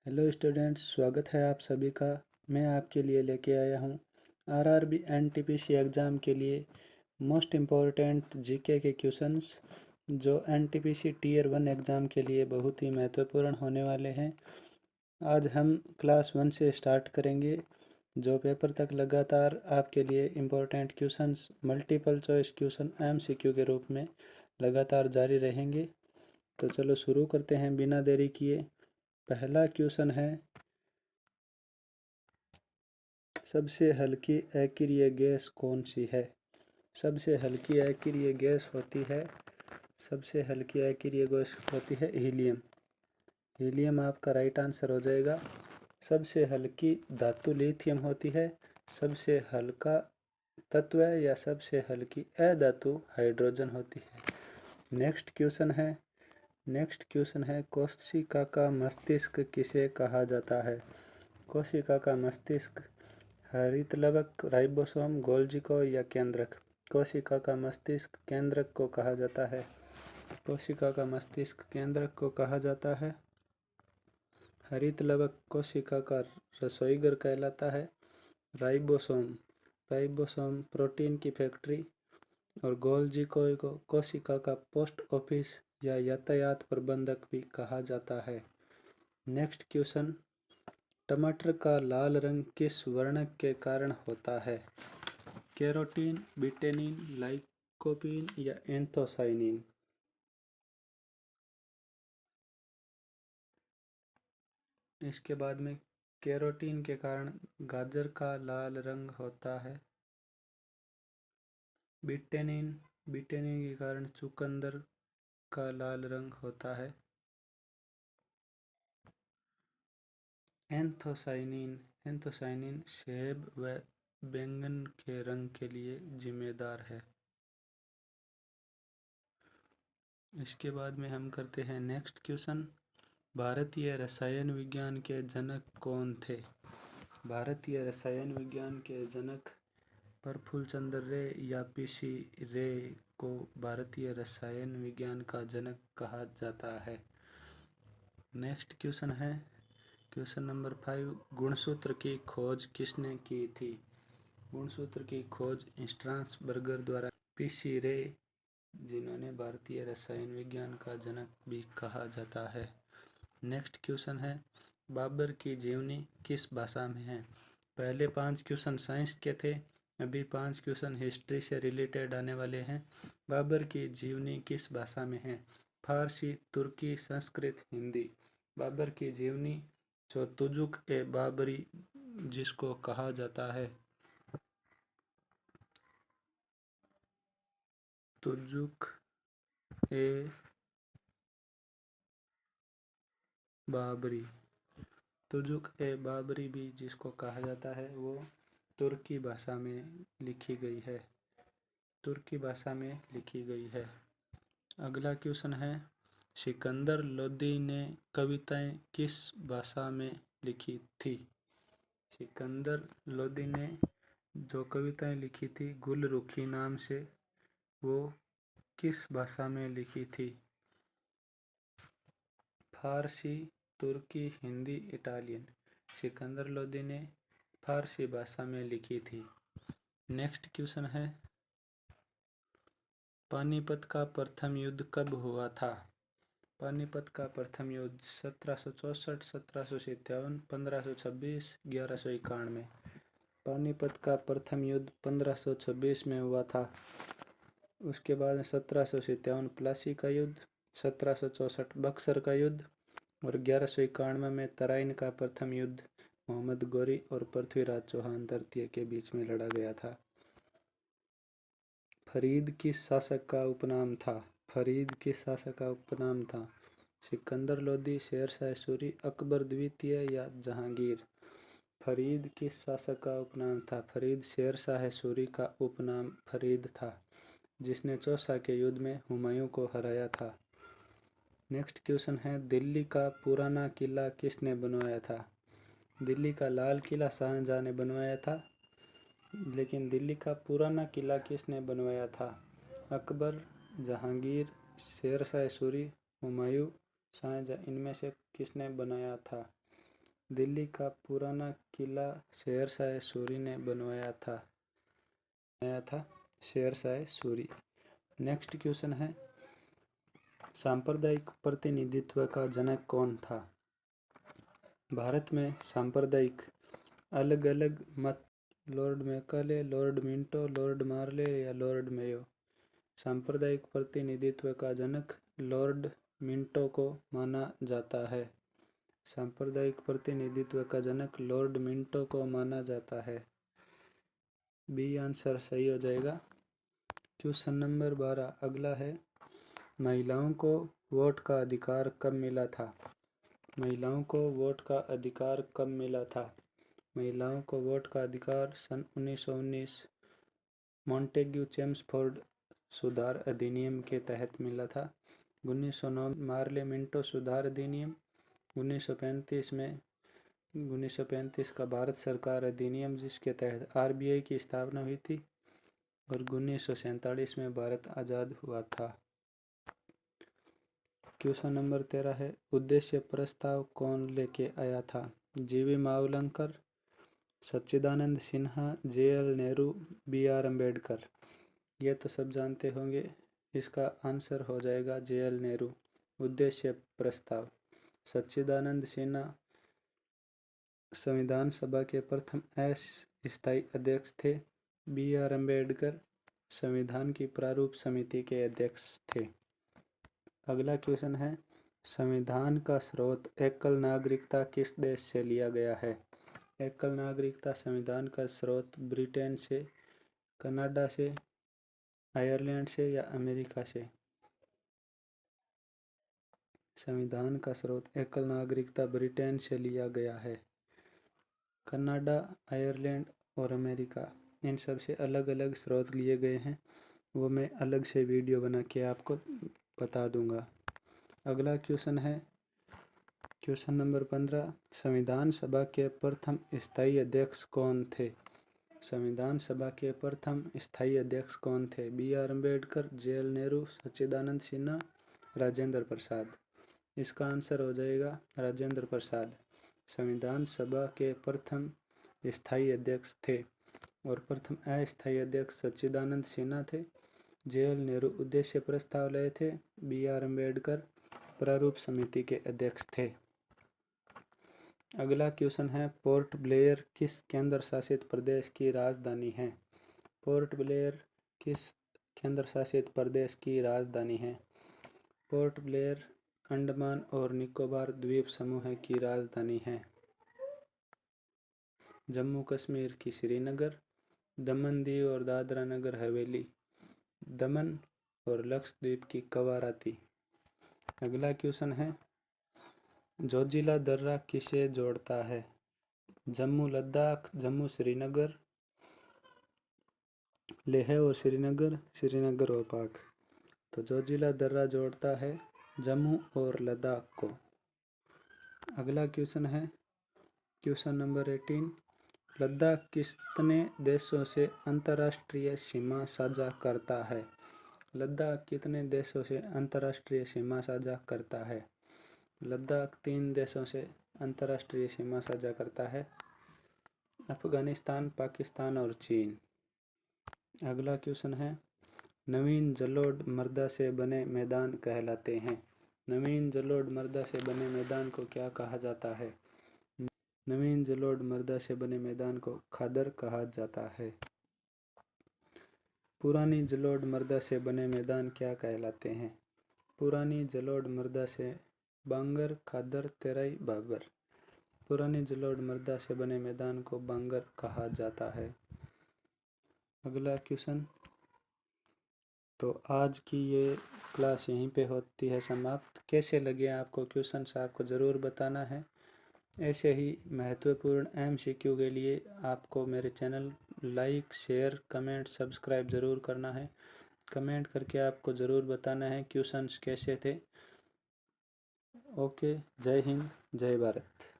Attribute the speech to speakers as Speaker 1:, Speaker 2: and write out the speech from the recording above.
Speaker 1: Hello students, स्वागत है आप सभी का। मैं आपके लिए लेके आया हूँ आरआरबी एनटीपीसी एग्ज़ाम के लिए मोस्ट इम्पोर्टेंट जीके के क्वेश्चंस जो एनटीपीसी टीयर 1 एग्ज़ाम के लिए बहुत ही महत्वपूर्ण होने वाले हैं। आज हम क्लास 1 से स्टार्ट करेंगे। जो पेपर तक लगातार आपके लिए important questions multiple choice question MCQ के रूप में लगातार जारी रहेंगे। तो चलो शुरू करते हैं बिना देरी किए। पहला क्वेश्चन है, सबसे हल्की अक्रिय गैस कौन सी है? सबसे हल्की अक्रिय गैस होती है सबसे हल्की अक्रिय गैस होती है हीलियम। हीलियम आपका राइट आंसर हो जाएगा। सबसे हल्की धातु लिथियम होती है। सबसे हल्का तत्व या सबसे हल्की अधातु हाइड्रोजन होती है। नेक्स्ट क्वेश्चन है कोशिका का मस्तिष्क किसे कहा जाता है? कोशिका का मस्तिष्क हरितलवक, राइबोसोम, गोल्जी को या केंद्रक? कोशिका का मस्तिष्क केंद्रक को कहा जाता है। कोशिका का मस्तिष्क केंद्रक को कहा जाता है। हरितलवक कोशिका का रसोईघर कहलाता है। राइबोसोम प्रोटीन की फैक्ट्री और गोल्जी को कोशिका का पोस्ट ऑफिस या यातायात प्रबंधक भी कहा जाता है। नेक्स्ट क्वेश्चन, टमाटर का लाल रंग किस वर्णक के कारण होता है? कैरोटीन, बिटेनिन, लाइकोपीन या एंथोसाइनिन? इसके बाद में कैरोटीन के कारण गाजर का लाल रंग होता है। बिटेनिन के कारण चुकंदर का लाल रंग होता है। एंथोसाइनिन सेब व बैंगन के रंग के लिए जिम्मेदार है। इसके बाद में हम करते हैं नेक्स्ट क्वेश्चन, भारतीय रसायन विज्ञान के जनक कौन थे? भारतीय रसायन विज्ञान के जनक प्रफुल्ल चंद्र रे या पीसी रे को भारतीय रसायन विज्ञान का जनक कहा जाता है। नेक्स्ट क्वेश्चन है क्वेश्चन नंबर 5, गुणसूत्र की खोज किसने की थी? गुणसूत्र की खोज स्ट्रासबर्गर द्वारा पीसी रे, जिन्होंने भारतीय रसायन विज्ञान का जनक भी कहा जाता है। नेक्स्ट क्वेश्चन है, बाबर की जीवनी किस भाषा में है? पहले 5 क्वेश्चन साइंस के थे, अभी 5 क्वेश्चन हिस्ट्री से रिलेटेड आने वाले हैं। बाबर की जीवनी किस भाषा में है? फारसी, तुर्की, संस्कृत, हिंदी? बाबर की जीवनी जो तुजुक ए बाबरी जिसको कहा जाता है, तुजुक ए बाबरी, तुजुक ए बाबरी भी जिसको कहा जाता है वो तुर्की भाषा में लिखी गई है। तुर्की भाषा में लिखी गई है। अगला क्वेश्चन है, सिकंदर लोदी ने कविताएं किस भाषा में लिखी थी? सिकंदर लोदी ने जो कविताएं लिखी थी गुलरुखी नाम से, वो किस भाषा में लिखी थी? फारसी, तुर्की, हिंदी, इटालियन? सिकंदर लोदी ने फारसी भाषा में लिखी थी। नेक्स्ट क्वेश्चन है, पानीपत का प्रथम युद्ध कब हुआ था? पानीपत का प्रथम युद्ध 1764, 1757, 1526, 1191? पानीपत का प्रथम युद्ध 1526 में हुआ था। उसके बाद 1757 प्लासी का युद्ध, 1764 बक्सर का युद्ध और 1191 में तराइन का प्रथम युद्ध मोहम्मद गोरी और पृथ्वीराज चौहान तृतीय के बीच में लड़ा गया था। फरीद किस शासक का उपनाम था? फरीद किस शासक का उपनाम था? सिकंदर लोदी, शेरशाह सूरी, अकबर द्वितीय या जहांगीर? फरीद किस शासक का उपनाम था? फरीद शेरशाह सूरी का उपनाम फरीद था, जिसने चौसा के युद्ध में हुमायूं को हराया था। नेक्स्ट क्वेश्चन है, दिल्ली का पुराना किला किसने बनवाया था? दिल्ली का लाल किला शाहजहां ने बनवाया था, लेकिन दिल्ली का पुराना किला किसने बनवाया था? अकबर, जहांगीर, शेरशाह सूरी, हुमायूं, शाहजहां? इनमें से किसने बनाया था? दिल्ली का पुराना किला शेरशाह सूरी ने बनवाया था शेरशाह सूरी। नेक्स्ट क्वेश्चन है, सांप्रदायिक प्रतिनिधित्व का जनक कौन था? भारत में सांप्रदायिक अलग अलग मत Lord Macaulay, Lord Minto, Lord Morley या लॉर्ड मेयो। सांप्रदायिक प्रतिनिधित्व का जनक लॉर्ड मिंटो को माना जाता है। सांप्रदायिक प्रतिनिधित्व का जनक लॉर्ड मिंटो को माना जाता है। बी आंसर सही हो जाएगा। क्वेश्चन नंबर 12 अगला है, महिलाओं को वोट का अधिकार कब मिला था? महिलाओं को वोट का अधिकार कब मिला था? महिलाओं को वोट का अधिकार सन 1919 मॉन्टेग्यू चेम्सफोर्ड सुधार अधिनियम के तहत मिला था। 1909 मार्ले मिंटो सुधार अधिनियम, 1935 का भारत सरकार अधिनियम जिसके तहत आरबीआई की स्थापना हुई थी, और 1947 में भारत आज़ाद हुआ था। क्वेश्चन नंबर 13 है, उद्देश्य प्रस्ताव कौन लेके आया था? जीवी मावलंकर, सच्चिदानंद सिन्हा, जेएल नेहरू, बीआर अम्बेडकर। ये तो सब जानते होंगे, इसका आंसर हो जाएगा जेएल नेहरू। उद्देश्य प्रस्ताव। सच्चिदानंद सिन्हा संविधान सभा के प्रथम अस्थायी अध्यक्ष थे। बीआर अम्बेडकर संविधान की प्रारूप समिति के अध्यक्ष थे। अगला क्वेश्चन है, संविधान का स्रोत एकल नागरिकता किस देश से लिया गया है? एकल नागरिकता संविधान का स्रोत ब्रिटेन से, कनाडा से, आयरलैंड से या अमेरिका से? संविधान का स्रोत एकल नागरिकता ब्रिटेन से लिया गया है। कनाडा, आयरलैंड और अमेरिका, इन सब से अलग अलग स्रोत लिए गए हैं, वो मैं अलग से वीडियो बना के आपको बता दूंगा। अगला क्वेश्चन है, क्वेश्चन नंबर 15, संविधान सभा के प्रथम स्थायी अध्यक्ष कौन थे? संविधान सभा के प्रथम स्थायी अध्यक्ष कौन थे? बीआर अम्बेडकर, जेएल नेहरू, सच्चिदानंद सिन्हा, राजेंद्र प्रसाद। इसका आंसर हो जाएगा राजेंद्र प्रसाद। संविधान सभा के प्रथम स्थायी अध्यक्ष थे, और प्रथम अस्थायी अध्यक्ष सच्चिदानंद सिन्हा थे। जेएल नेहरू उद्देश्य प्रस्ताव लाए थे। बीआर अम्बेडकर प्रारूप समिति के अध्यक्ष थे। अगला क्वेश्चन है, पोर्ट ब्लेयर किस केंद्र शासित प्रदेश की राजधानी है? पोर्ट ब्लेयर किस केंद्र शासित प्रदेश की राजधानी है? पोर्ट ब्लेयर अंडमान और निकोबार द्वीप समूह की राजधानी है। जम्मू कश्मीर की श्रीनगर, दमन दीव और दादरा नगर हवेली, दमन और लक्षद्वीप की कवाराती। अगला क्वेश्चन है, जोजिला दर्रा किसे जोड़ता है? जम्मू लद्दाख, जम्मू श्रीनगर, लेह और श्रीनगर, श्रीनगर और पाक। तो जोजिला दर्रा जोड़ता है जम्मू और लद्दाख को। अगला क्वेश्चन है, क्वेश्चन नंबर 18, लद्दाख कितने देशों से अंतर्राष्ट्रीय सीमा साझा करता है? लद्दाख कितने देशों से अंतर्राष्ट्रीय सीमा साझा करता है? लद्दाख 3 देशों से अंतर्राष्ट्रीय सीमा साझा करता है, अफगानिस्तान, पाकिस्तान और चीन। अगला क्वेश्चन है, नवीन जलोढ़ मृदा से बने मैदान कहलाते हैं। नवीन जलोढ़ मृदा से बने मैदान को क्या कहा जाता है? नवीन जलोढ़ मृदा से बने मैदान को खादर कहा जाता है। पुरानी जलोढ़ मृदा से बने मैदान क्या कहलाते हैं? पुरानी जलोढ़ मृदा से बांगर, खादर, तेराई, बाबर। पुरानी जलोढ़ मृदा से बने मैदान को बांगर कहा जाता है। अगला क्वेश्चन, तो आज की ये क्लास यहीं पे होती है समाप्त। कैसे लगे आपको क्वेश्चंस आपको ज़रूर बताना है। ऐसे ही महत्वपूर्ण एमसीक्यू के लिए आपको मेरे channel like, share, comment, subscribe ज़रूर करना है। कमेंट करके आपको ज़रूर बताना है क्वेश्चंस कैसे थे। ओके, जय हिंद, जय भारत।